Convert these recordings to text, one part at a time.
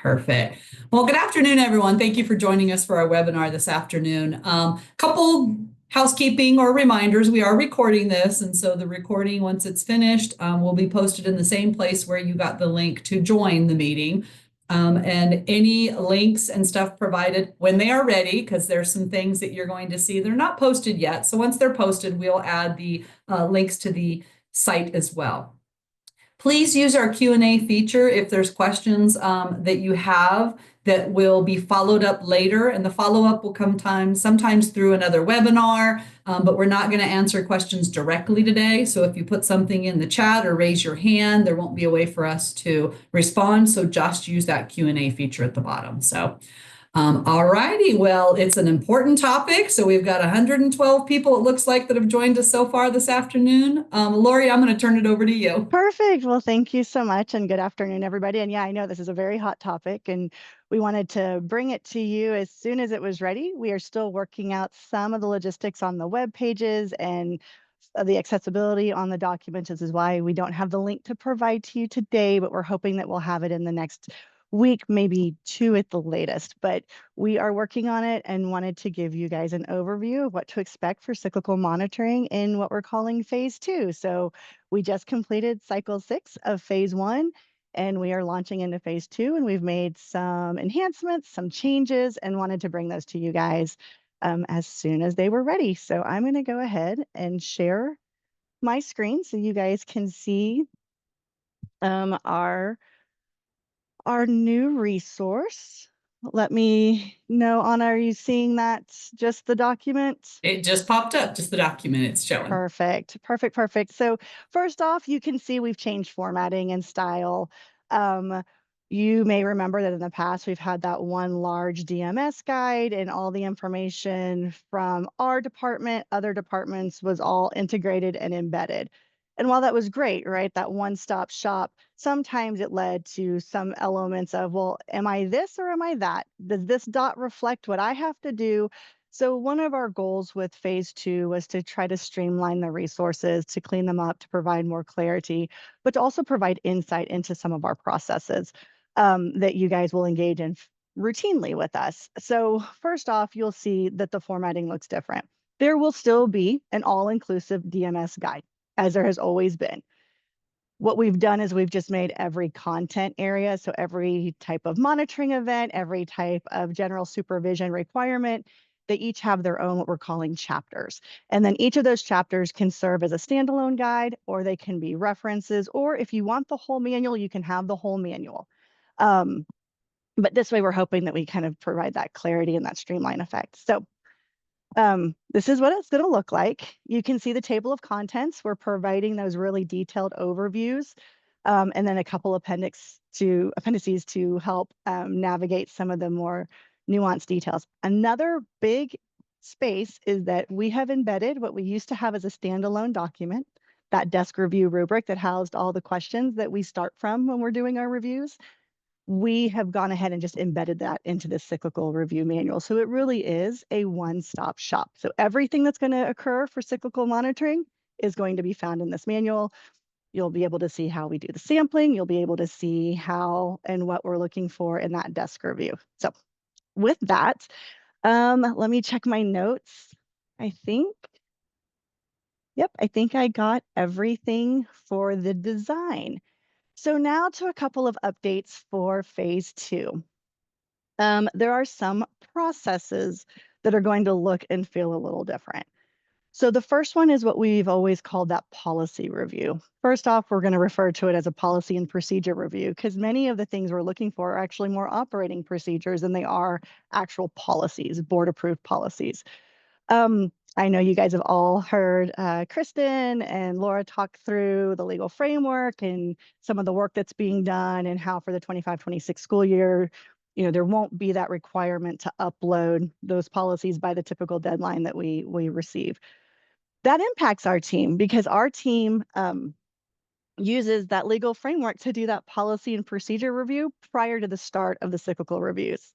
Perfect. Well, good afternoon, everyone. Thank you for joining us for our webinar this afternoon. Couple housekeeping or reminders. We are recording this, and so the recording, once it's finished, will be posted in the same place where you got the link to join the meeting. And any links and stuff provided when they are ready, because there's some things that you're going to see. They're not posted yet. So once they're posted, we'll add the links to the site as well. Please use our Q&A feature if there's questions that you have that will be followed up later. And the follow-up will come sometimes through another webinar, but we're not going to answer questions directly today. So if you put something in the chat or raise your hand, there won't be a way for us to respond. So just use that Q&A feature at the bottom. So all righty, well, it's an important topic. So we've got 112 people, it looks like, that have joined us so far this afternoon. Lori, I'm going to turn it over to you. Perfect. Well, thank you so much, and good afternoon, everybody. And yeah, I know this is a very hot topic, and we wanted to bring it to you as soon as it was ready. We are still working out some of the logistics on the web pages and the accessibility on the documents. This is why we don't have the link to provide to you today, but we're hoping that we'll have it in the next week, maybe 2 at the latest. But we are working on it and wanted to give you guys an overview of what to expect for cyclical monitoring in what we're calling phase 2. So we just completed cycle 6 of phase 1, and we are launching into phase 2, and we've made some enhancements, some changes, and wanted to bring those to you guys as soon as they were ready. So I'm going to go ahead and share my screen so you guys can see our new resource. Let me know, Anna, are you seeing that, just the document? It just popped up, just the document it's showing. Perfect, perfect, perfect. So first off, you can see we've changed formatting and style. You may remember that in the past, we've had that one large DMS guide, and all the information from our department, other departments, was all integrated and embedded. And while that was great, right, that one-stop shop, sometimes it led to some elements of, well, am I this or am I that? Does this dot reflect what I have to do? So one of our goals with phase 2 was to try to streamline the resources, to clean them up, to provide more clarity, but to also provide insight into some of our processes that you guys will engage in routinely with us. So first off, you'll see that the formatting looks different. There will still be an all-inclusive DMS guide, as there has always been. What we've done is we've just made every content area, so every type of monitoring event, every type of general supervision requirement, they each have their own, what we're calling chapters. And then each of those chapters can serve as a standalone guide, or they can be references, or if you want the whole manual, you can have the whole manual. But this way, we're hoping that we kind of provide that clarity and that streamline effect. So this is what it's going to look like. You can see the table of contents. We're providing those really detailed overviews, and then a couple appendices to help navigate some of the more nuanced details. Another big space is that we have embedded what we used to have as a standalone document, that desk review rubric that housed all the questions that we start from when we're doing our reviews. We have gone ahead and just embedded that into the cyclical review manual. So it really is a one-stop shop. So everything that's going to occur for cyclical monitoring is going to be found in this manual. You'll be able to see how we do the sampling. You'll be able to see how and what we're looking for in that desk review. So with that, let me check my notes. I think I got everything for the design. So now to a couple of updates for phase 2. There are some processes that are going to look and feel a little different. So the first one is what we've always called that policy review. First off, we're going to refer to it as a policy and procedure review, because many of the things we're looking for are actually more operating procedures than they are actual policies, board-approved policies. I know you guys have all heard Kristen and Laura talk through the legal framework and some of the work that's being done, and how for the 25-26 school year, there won't be that requirement to upload those policies by the typical deadline that we receive. That impacts our team, because our team uses that legal framework to do that policy and procedure review prior to the start of the cyclical reviews.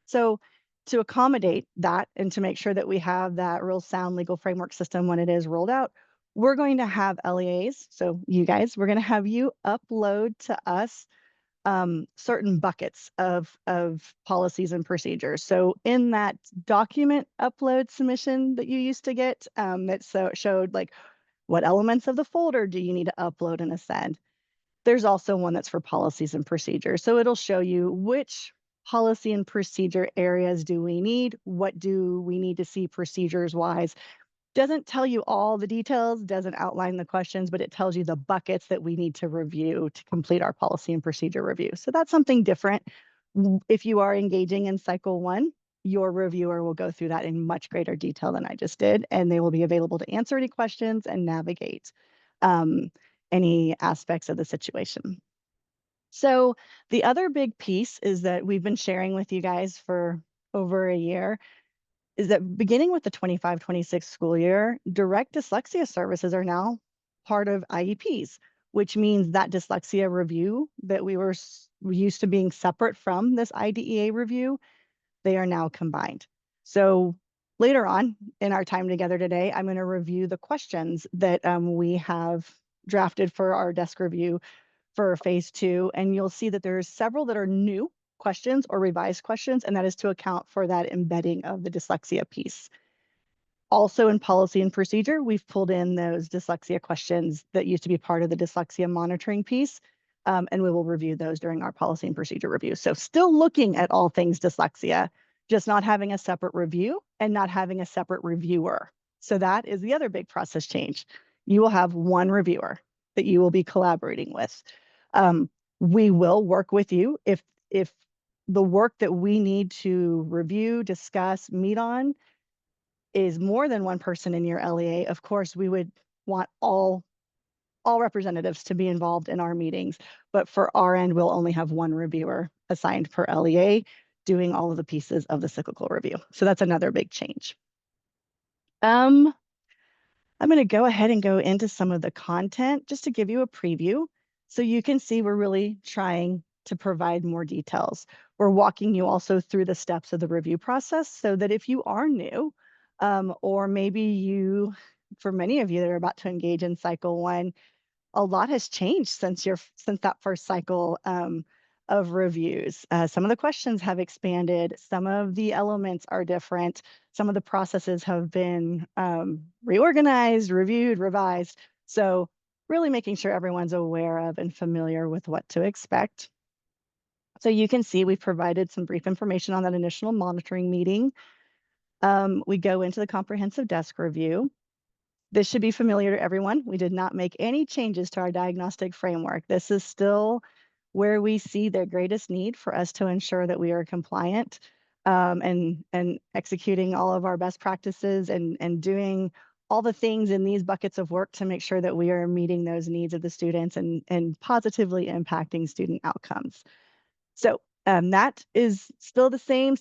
So to accommodate that and to make sure that we have that real sound legal framework system when it is rolled out, we're going to have LEAs. So you guys, we're going to have you upload to us certain buckets of policies and procedures. So in that document upload submission that you used to get, that showed like what elements of the folder do you need to upload and send. There's also one that's for policies and procedures. So it'll show you which policy and procedure areas do we need, what do we need to see procedures wise. Doesn't tell you all the details, doesn't outline the questions, but it tells you the buckets that we need to review to complete our policy and procedure review. So that's something different. If you are engaging in cycle 1, your reviewer will go through that in much greater detail than I just did, and they will be available to answer any questions and navigate any aspects of the situation. So the other big piece is that we've been sharing with you guys for over a year is that beginning with the 25-26 school year, direct dyslexia services are now part of IEPs, which means that dyslexia review that we were used to being separate from this IDEA review, they are now combined. So later on in our time together today, I'm going to review the questions that we have drafted for our desk review for phase 2, and you'll see that there's several that are new questions or revised questions, and that is to account for that embedding of the dyslexia piece. Also in policy and procedure, we've pulled in those dyslexia questions that used to be part of the dyslexia monitoring piece, and we will review those during our policy and procedure review. So still looking at all things dyslexia, just not having a separate review and not having a separate reviewer. So that is the other big process change. You will have one reviewer that you will be collaborating with. We will work with you if the work that we need to review, discuss, meet on is more than one person in your LEA. Of course, we would want all representatives to be involved in our meetings, but for our end, we'll only have one reviewer assigned per LEA doing all of the pieces of the cyclical review. So that's another big change. I'm going to go ahead and go into some of the content just to give you a preview so you can see we're really trying to provide more details. We're walking you also through the steps of the review process so that if you are new, or maybe you, for many of you that are about to engage in cycle 1, a lot has changed since that first cycle of reviews. Some of the questions have expanded. Some of the elements are different. Some of the processes have been reorganized, reviewed, revised. So really making sure everyone's aware of and familiar with what to expect. So you can see we've provided some brief information on that initial monitoring meeting. We go into the comprehensive desk review. This should be familiar to everyone. We did not make any changes to our diagnostic framework. This is still where we see the greatest need for us to ensure that we are compliant and executing all of our best practices and doing all the things in these buckets of work to make sure that we are meeting those needs of the students and positively impacting student outcomes. So that is still the same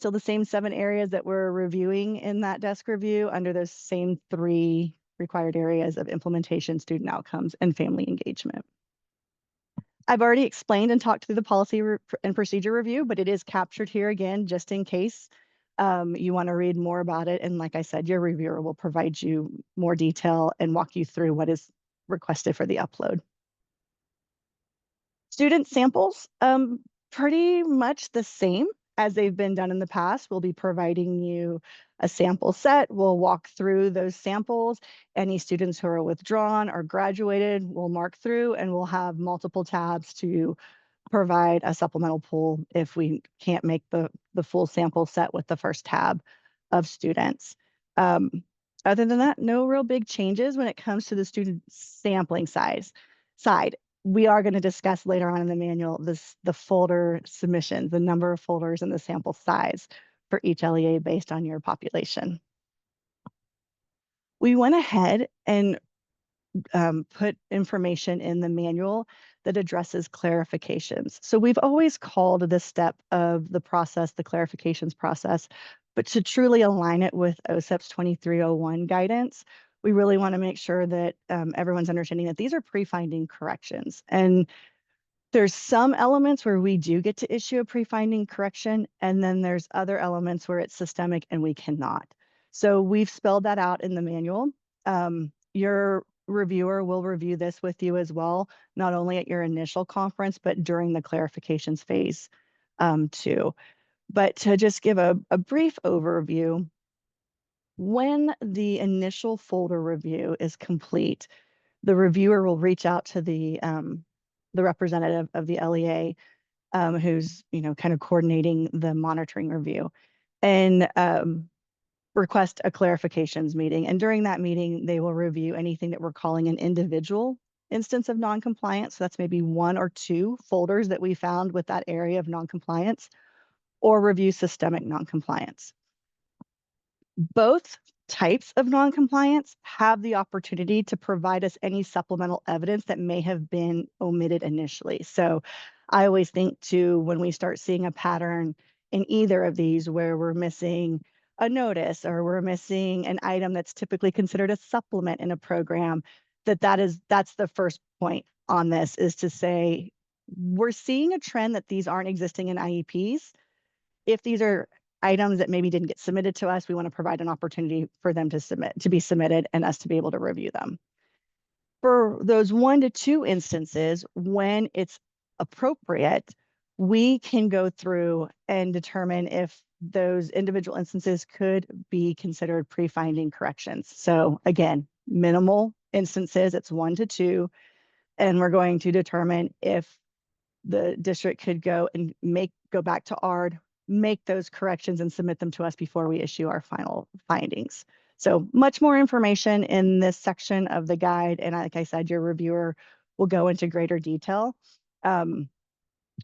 7 areas that we're reviewing in that desk review under those same 3 required areas of implementation, student outcomes, and family engagement. I've already explained and talked through the policy and procedure review, but it is captured here again, just in case you want to read more about it. And like I said, your reviewer will provide you more detail and walk you through what is requested for the upload. Student samples, pretty much the same as they've been done in the past. We'll be providing you a sample set. We'll walk through those samples. Any students who are withdrawn or graduated, we'll mark through, and we'll have multiple tabs to provide a supplemental pool if we can't make the full sample set with the first tab of students. Other than that, no real big changes when it comes to the student sampling side. We are going to discuss later on in the manual the folder submissions, the number of folders and the sample size for each LEA based on your population. We went ahead and put information in the manual that addresses clarifications. So we've always called this step of the process the clarifications process, but to truly align it with OSEP's 2301 guidance, we really want to make sure that everyone's understanding that these are pre-finding corrections. And there's some elements where we do get to issue a pre-finding correction, and then there's other elements where it's systemic and we cannot. So we've spelled that out in the manual. Your reviewer will review this with you as well, not only at your initial conference, but during the clarifications phase too. But to just give a brief overview, when the initial folder review is complete, the reviewer will reach out to the representative of the LEA who's, kind of coordinating the monitoring review, and request a clarifications meeting. And during that meeting, they will review anything that we're calling an individual instance of noncompliance. So that's maybe 1 or 2 folders that we found with that area of noncompliance, or review systemic noncompliance. Both types of noncompliance have the opportunity to provide us any supplemental evidence that may have been omitted initially. So I always think too, when we start seeing a pattern in either of these where we're missing a notice or we're missing an item that's typically considered a supplement in a program, that's the first point on this, is to say, we're seeing a trend that these aren't existing in IEPs. If these are items that maybe didn't get submitted to us, we want to provide an opportunity for them to be submitted and us to be able to review them. For those 1 to 2 instances, when it's appropriate, we can go through and determine if those individual instances could be considered pre-finding corrections. So again, minimal instances, it's 1 to 2, and we're going to determine if the district could go back to ARD, make those corrections and submit them to us before we issue our final findings. So much more information in this section of the guide. And like I said, your reviewer will go into greater detail.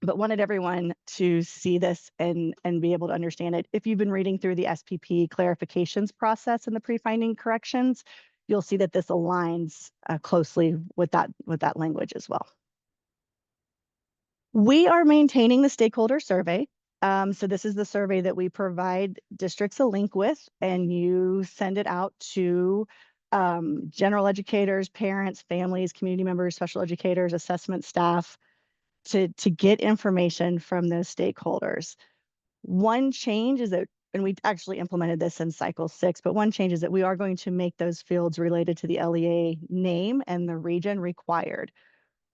But wanted everyone to see this and be able to understand it. If you've been reading through the SPP clarifications process and the pre-finding corrections, you'll see that this aligns closely with that language as well. We are maintaining the stakeholder survey. So this is the survey that we provide districts a link with, and you send it out to general educators, parents, families, community members, special educators, assessment staff to get information from those stakeholders. One change is that, and we actually implemented this in cycle 6, but one change is that we are going to make those fields related to the LEA name and the region required.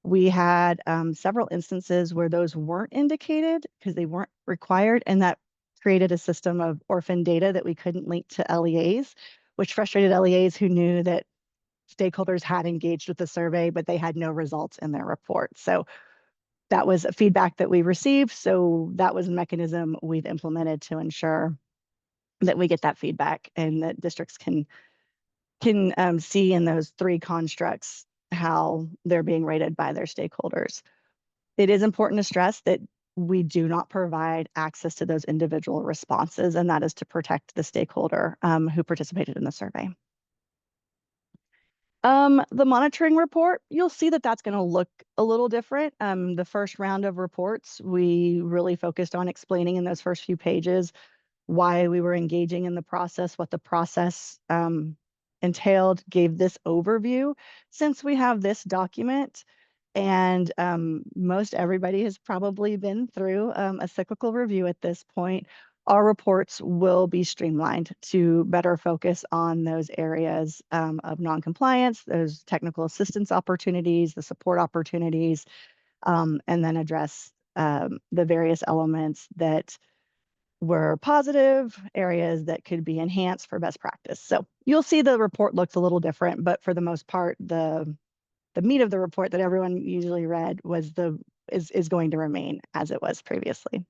We had several instances where those weren't indicated because they weren't required, and that created a system of orphan data that we couldn't link to LEAs, which frustrated LEAs who knew that stakeholders had engaged with the survey, but they had no results in their report. So that was a feedback that we received. So that was a mechanism we've implemented to ensure that we get that feedback and that districts can see in those 3 constructs how they're being rated by their stakeholders. It is important to stress that we do not provide access to those individual responses, and that is to protect the stakeholder who participated in the survey. The monitoring report, you'll see that that's going to look a little different. The first round of reports, we really focused on explaining in those first few pages why we were engaging in the process, what the process entailed, gave this overview. Since we have this document, and most everybody has probably been through a cyclical review at this point, our reports will be streamlined to better focus on those areas of noncompliance, those technical assistance opportunities, the support opportunities, and then address the various elements that were positive, areas that could be enhanced for best practice. So you'll see the report looks a little different, but for the most part, the meat of the report that everyone usually read is going to remain as it was previously.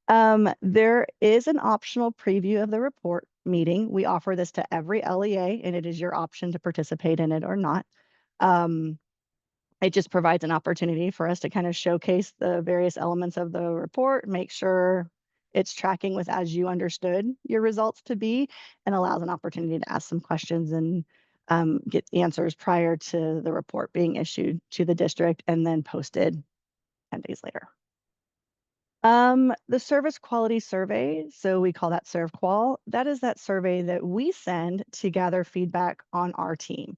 There is an optional preview of the report meeting. We offer this to every LEA, and it is your option to participate in it or not. It just provides an opportunity for us to kind of showcase the various elements of the report, make sure it's tracking with as you understood your results to be, and allows an opportunity to ask some questions and get answers prior to the report being issued to the district and then posted 10 days later. The service quality survey, so we call that ServQual, that is that survey that we send to gather feedback on our team.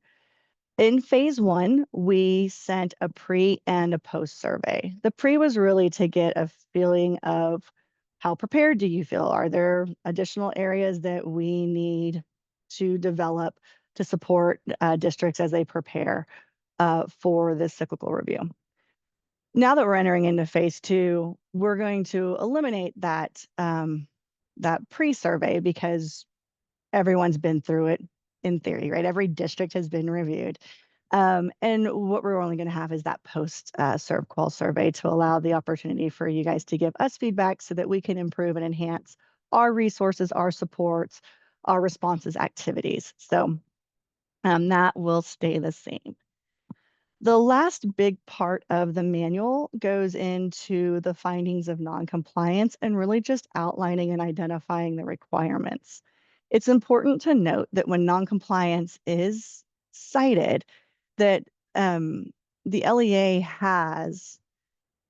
In phase 1, we sent a pre and a post survey. The pre was really to get a feeling of how prepared do you feel? Are there additional areas that we need to develop to support districts as they prepare for this cyclical review. Now that we're entering into phase 2, we're going to eliminate that pre-survey because everyone's been through it in theory, right? Every district has been reviewed. And what we're only going to have is that post-serve qual survey to allow the opportunity for you guys to give us feedback so that we can improve and enhance our resources, our supports, our responses, activities. So that will stay the same. The last big part of the manual goes into the findings of noncompliance and really just outlining and identifying the requirements. It's important to note that when noncompliance is cited, that the LEA has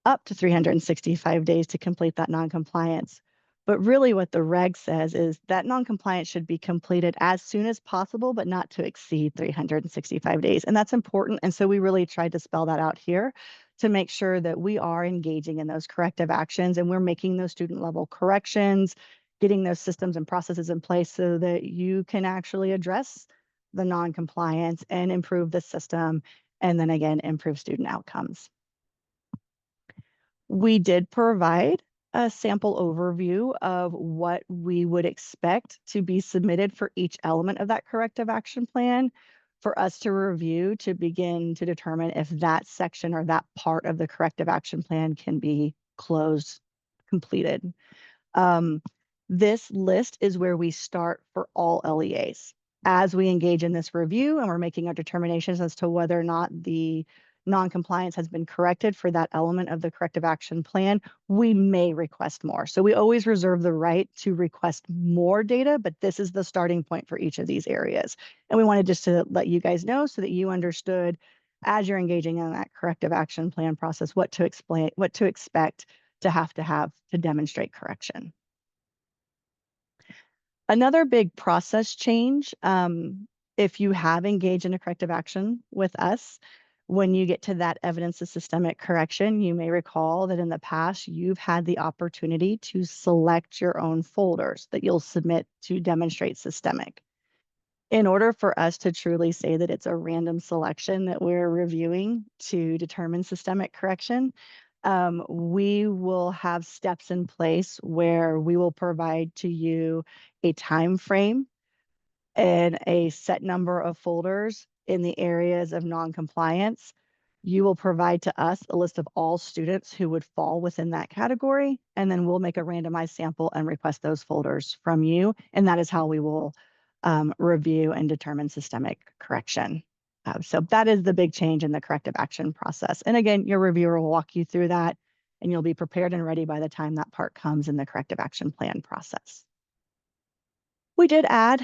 up to 365 days to complete that noncompliance. But really what the reg says is that noncompliance should be completed as soon as possible, but not to exceed 365 days. And that's important. And so we really tried to spell that out here to make sure that we are engaging in those corrective actions and we're making those student level corrections, getting those systems and processes in place so that you can actually address the noncompliance and improve the system, and then again, improve student outcomes. We did provide a sample overview of what we would expect to be submitted for each element of that corrective action plan for us to review to begin to determine if that section or that part of the corrective action plan can be completed. This list is where we start for all LEAs. As we engage in this review and we're making our determinations as to whether or not the non-compliance has been corrected for that element of the corrective action plan, we may request more. So we always reserve the right to request more data, but this is the starting point for each of these areas. And we wanted just to let you guys know so that you understood as you're engaging in that corrective action plan process, what to expect to have to demonstrate correction. Another big process change, if you have engaged in a corrective action with us, when you get to that evidence of systemic correction, you may recall that in the past, you've had the opportunity to select your own folders that you'll submit to demonstrate systemic. In order for us to truly say that it's a random selection that we're reviewing to determine systemic correction, we will have steps in place where we will provide to you a time frame and a set number of folders in the areas of noncompliance. You will provide to us a list of all students who would fall within that category, and then we'll make a randomized sample and request those folders from you. And that is how we will review and determine systemic correction. So that is the big change in the corrective action process. And again, your reviewer will walk you through that and you'll be prepared and ready by the time that part comes in the corrective action plan process. We did add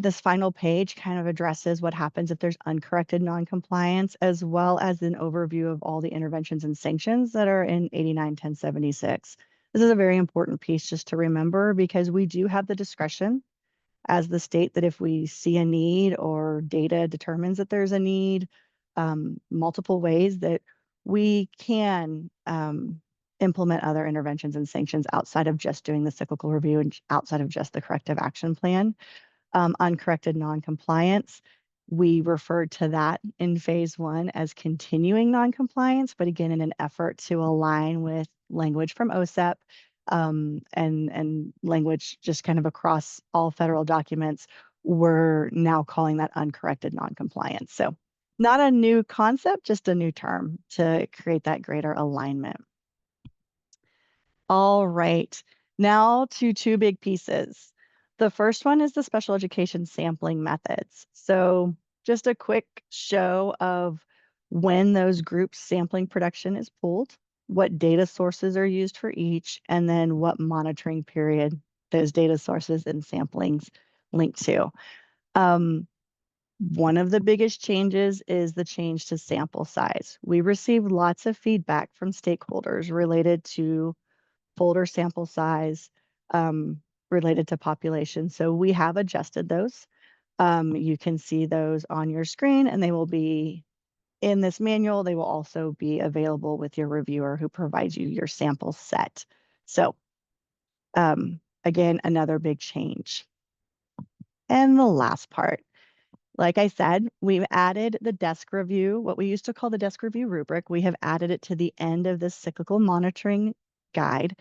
this final page kind of addresses what happens if there's uncorrected noncompliance, as well as an overview of all the interventions and sanctions that are in 89-1076. This is a very important piece just to remember because we do have the discretion as the state that if we see a need or data determines that there's a need, multiple ways that we can implement other interventions and sanctions outside of just doing the cyclical review and outside of just the corrective action plan. Uncorrected noncompliance, we referred to that in phase 1 as continuing noncompliance, but again, in an effort to align with language from OSEP and language just kind of across all federal documents, we're now calling that uncorrected noncompliance. So not a new concept, just a new term to create that greater alignment. All right, now to two big pieces. The first one is the special education sampling methods. So just a quick show of when those groups sampling production is pulled, what data sources are used for each, and then what monitoring period those data sources and samplings link to. One of the biggest changes is the change to sample size. We received lots of feedback from stakeholders related to folder sample size related to population. So we have adjusted those. You can see those on your screen and they will be in this manual. They will also be available with your reviewer who provides you your sample set. So again, another big change. And the last part, Like I said, we've added the desk review, what we used to call the desk review rubric. We have added it to the end of this cyclical monitoring guide,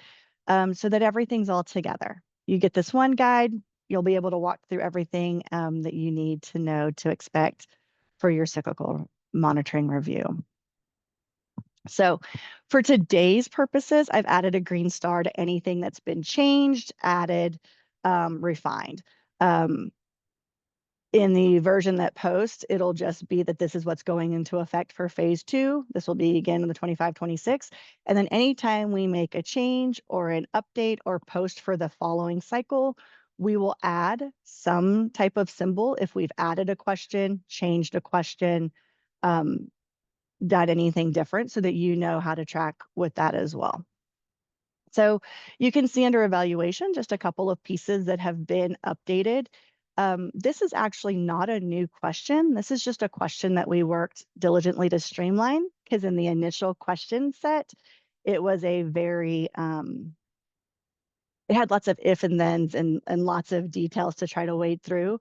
so that everything's all together. You get this one guide, you'll be able to walk through everything that you need to know to expect for your cyclical monitoring review. So for today's purposes, I've added a green star to anything that's been changed, added, refined. In the version that posts, it'll just be that this is what's going into effect for phase 2. This will be again in the 25-26. And then anytime we make a change or an update or post for the following cycle, we will add some type of symbol if we've added a question, changed a question, done anything different, so that you know how to track with that as well. So you can see under evaluation just a couple of pieces that have been updated. This is actually not a new question. This is just a question that we worked diligently to streamline, because in the initial question set, it was a very, it had lots of if and thens and lots of details to try to wade through.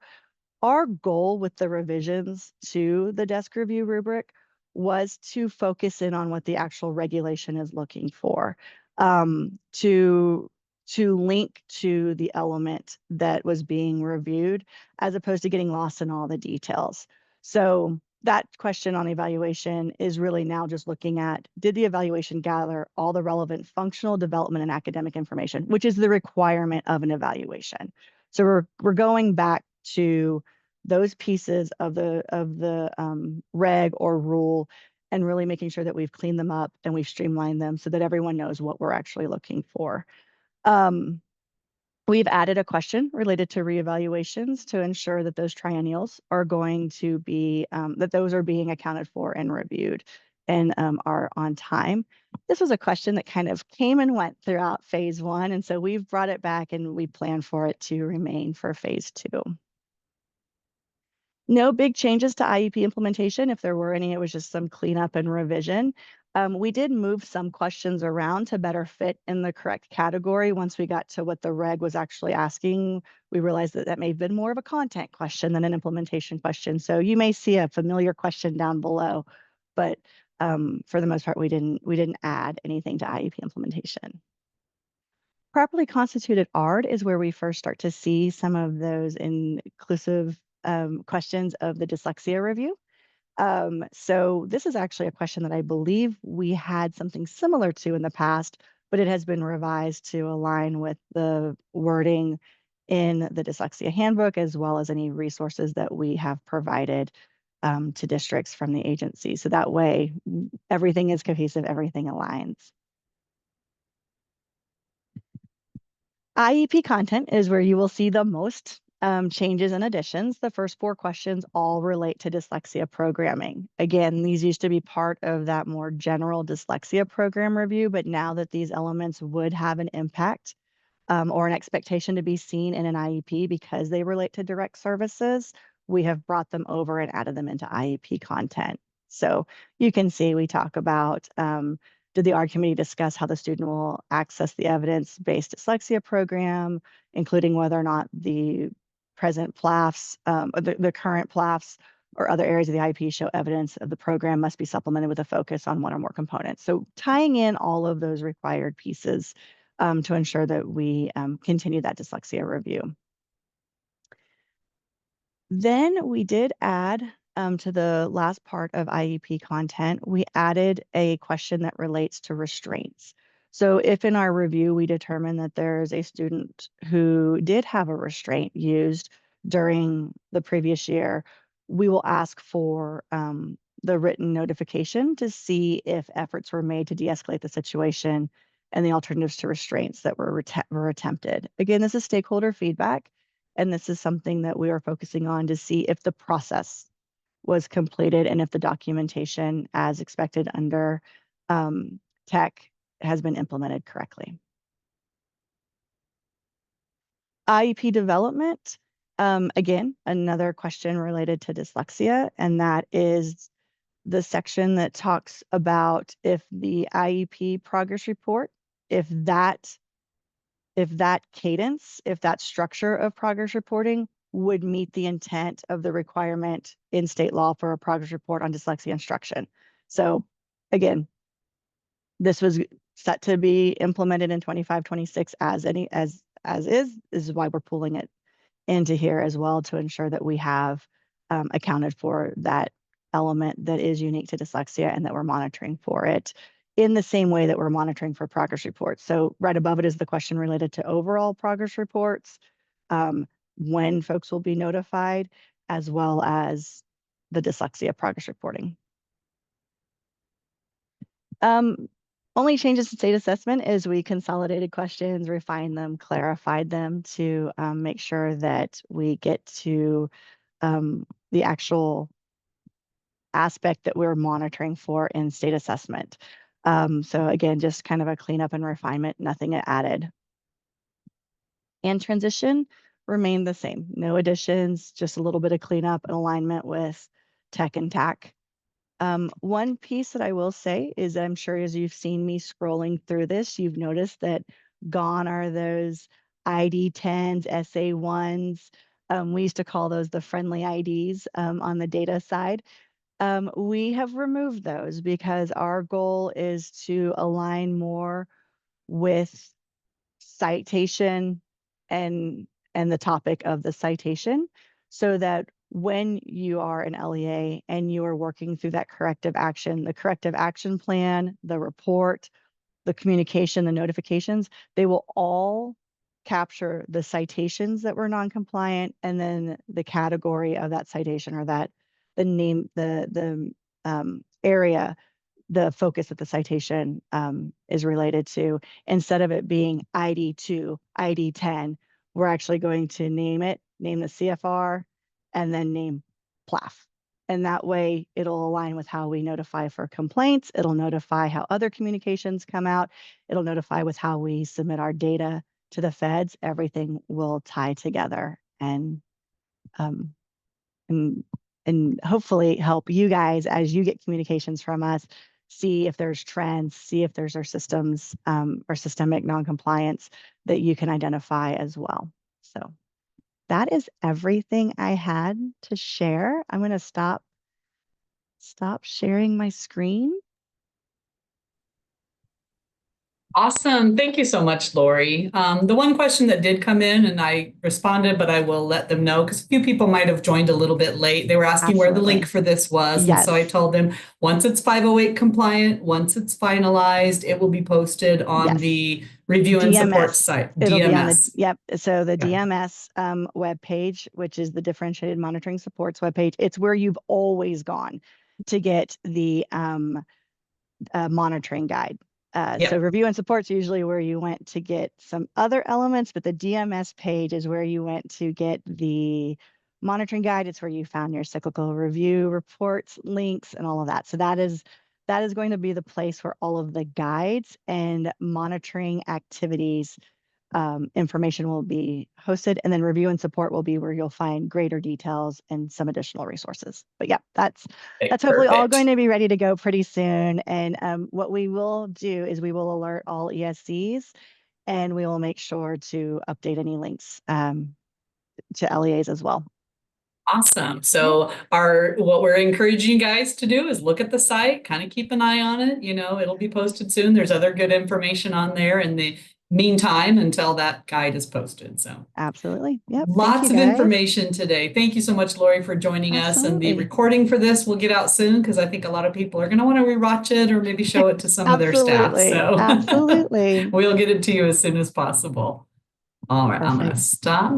Our goal with the revisions to the desk review rubric was to focus in on what the actual regulation is looking for, to link to the element that was being reviewed, as opposed to getting lost in all the details. So that question on evaluation is really now just looking at, did the evaluation gather all the relevant functional, development, and academic information, which is the requirement of an evaluation. So we're going back to those pieces of the reg or rule, and really making sure that we've cleaned them up and we've streamlined them so that everyone knows what we're actually looking for. We've added a question related to reevaluations to ensure that those triennials are going to be, that those are being accounted for and reviewed and are on time. This was a question that kind of came and went throughout phase 1. And so we've brought it back and we plan for it to remain for phase 2. No big changes to IEP implementation. If there were any, it was just some cleanup and revision. We did move some questions around to better fit in the correct category. Once we got to what the reg was actually asking, we realized that that may have been more of a content question than an implementation question. So you may see a familiar question down below, but for the most part, we didn't add anything to IEP implementation. Properly constituted ARD is where we first start to see some of those inclusive questions of the dyslexia review. So this is actually a question that I believe we had something similar to in the past, but it has been revised to align with the wording in the dyslexia handbook, as well as any resources that we have provided to districts from the agency. So that way, everything is cohesive, everything aligns. IEP content is where you will see the most changes and additions. The first 4 questions all relate to dyslexia programming. Again, these used to be part of that more general dyslexia program review, but now that these elements would have an impact or an expectation to be seen in an IEP because they relate to direct services, we have brought them over and added them into IEP content. So you can see we talk about, did the ARD committee discuss how the student will access the evidence-based dyslexia program, including whether or not the present PLAFs, the current PLAFs or other areas of the IEP show evidence of the program must be supplemented with a focus on one or more components. So tying in all of those required pieces to ensure that we continue that dyslexia review. Then we did add to the last part of IEP content, we added a question that relates to restraints. So if in our review we determine that there's a student who did have a restraint used during the previous year, we will ask for the written notification to see if efforts were made to de-escalate the situation and the alternatives to restraints that were attempted. Again, this is stakeholder feedback, and this is something that we are focusing on to see if the process was completed and if the documentation as expected under tech has been implemented correctly. IEP development, again, another question related to dyslexia, and that is the section that talks about if the IEP progress report, if that cadence, if that structure of progress reporting would meet the intent of the requirement in state law for a progress report on dyslexia instruction. So again, this was set to be implemented in 25-26 as is. This is why we're pulling it into here as well, to ensure that we have accounted for that element that is unique to dyslexia and that we're monitoring for it in the same way that we're monitoring for progress reports. So right above it is the question related to overall progress reports, when folks will be notified, as well as the dyslexia progress reporting. Only changes to state assessment is we consolidated questions, refined them, clarified them to make sure that we get to the actual aspect that we're monitoring for in state assessment. So again, just kind of a cleanup and refinement, nothing added. And transition remained the same. No additions, just a little bit of cleanup and alignment with tech and TAC. One piece that I will say is, I'm sure as you've seen me scrolling through this, you've noticed that gone are those ID10s, SA1s. We used to call those the friendly IDs on the data side. We have removed those because our goal is to align more with citation and the topic of the citation, so that when you are an LEA and you are working through that corrective action, the corrective action plan, the report, the communication, the notifications, they will all capture the citations that were non-compliant, and then the category of that citation, or that the name, the area, the focus that the citation is related to. Instead of it being ID2, ID10, we're actually going to name it, name the CFR, and then name PLAF. And that way it'll align with how we notify for complaints. It'll notify how other communications come out. It'll notify with how we submit our data to the feds. Everything will tie together and hopefully help you guys as you get communications from us, see if there's trends, see if there's our systems or systemic non-compliance that you can identify as well. So that is everything I had to share. I'm going to stop sharing my screen. Awesome. Thank you so much, Lori. The one question that did come in, and I responded, but I will let them know because a few people might have joined a little bit late. They were asking where the link for this was. Yes. And so I told them once it's 508 compliant, once it's finalized, it will be posted on the review and support site. It'll DMS. be on the, yep. So the DMS webpage, which is the Differentiated Monitoring Supports webpage, it's where you've always gone to get the monitoring guide. So review and support's usually where you went to get some other elements, but the DMS page is where you went to get the monitoring guide. It's where you found your cyclical review reports, links, and all of that. So that is going to be the place where all of the guides and monitoring activities information will be hosted, and then review and support will be where you'll find greater details and some additional resources. But yeah, that's hopefully all going to be ready to go pretty soon. And what we will do is we will alert all ESCs, and we will make sure to update any links to LEAs as well. Awesome. So what we're encouraging you guys to do is look at the site, kind of keep an eye on it. You know, it'll be posted soon. There's other good information on there in the meantime until that guide is posted. So absolutely. Yep. Lots of information today. Thank you so much, Lori, for joining us. And the recording for this will get out soon because I think a lot of people are going to want to rewatch it or maybe show it to some of their staff. So absolutely. We'll get it to you as soon as possible. All right. I'm going to stop.